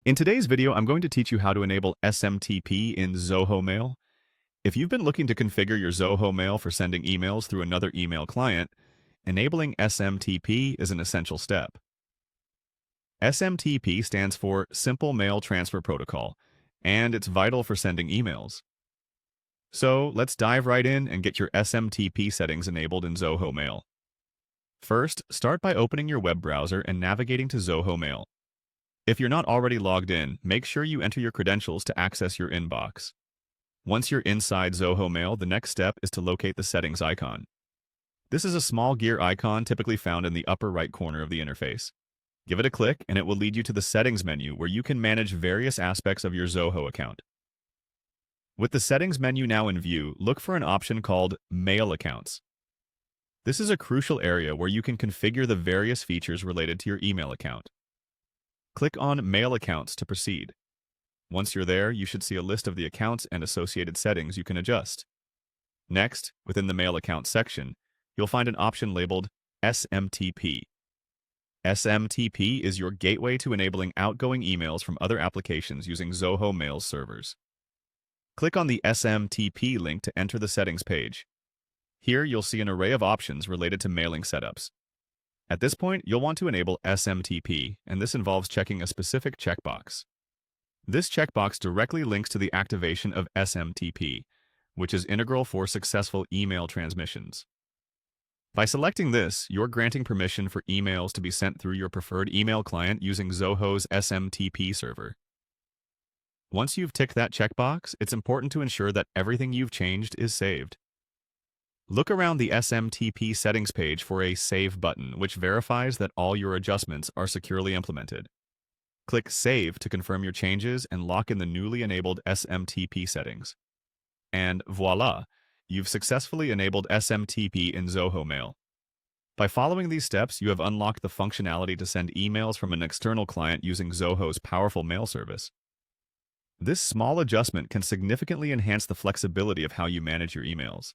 In today's video, I'm going to teach you how to enable SMTP in Zoho Mail. If you've been looking to configure your Zoho Mail for sending emails through another email client, enabling SMTP is an essential step. SMTP stands for Simple Mail Transfer Protocol, and it's vital for sending emails. So let's dive right in and get your SMTP settings enabled in Zoho Mail. First, start by opening your web browser and navigating to Zoho Mail. If you're not already logged in, make sure you enter your credentials to access your inbox. Once you're inside Zoho Mail, the next step is to locate the settings icon. This is a small gear icon typically found in the upper right corner of the interface. Give it a click and it will lead you to the settings menu where you can manage various aspects of your Zoho account. With the settings menu now in view, look for an option called Mail Accounts. This is a crucial area where you can configure the various features related to your email account. Click on Mail Accounts to proceed. Once you're there, you should see a list of the accounts and associated settings you can adjust. Next, within the Mail Accounts section, you'll find an option labeled SMTP. SMTP is your gateway to enabling outgoing emails from other applications using Zoho Mail's servers. Click on the SMTP link to enter the settings page. Here, you'll see an array of options related to mailing setups. At this point, you'll want to enable SMTP, and this involves checking a specific checkbox. This checkbox directly links to the activation of SMTP, which is integral for successful email transmissions. By selecting this, you're granting permission for emails to be sent through your preferred email client using Zoho's SMTP server. Once you've ticked that checkbox, it's important to ensure that everything you've changed is saved. Look around the SMTP settings page for a Save button, which verifies that all your adjustments are securely implemented. Click Save to confirm your changes and lock in the newly enabled SMTP settings. And voila, you've successfully enabled SMTP in Zoho Mail. By following these steps, you have unlocked the functionality to send emails from an external client using Zoho's powerful mail service. This small adjustment can significantly enhance the flexibility of how you manage your emails.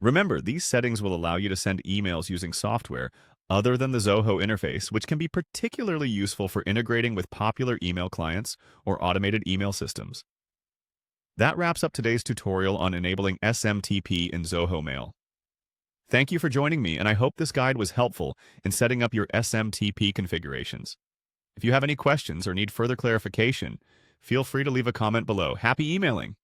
Remember, these settings will allow you to send emails using software other than the Zoho interface, which can be particularly useful for integrating with popular email clients or automated email systems. That wraps up today's tutorial on enabling SMTP in Zoho Mail. Thank you for joining me, and I hope this guide was helpful in setting up your SMTP configurations. If you have any questions or need further clarification, feel free to leave a comment below. Happy emailing!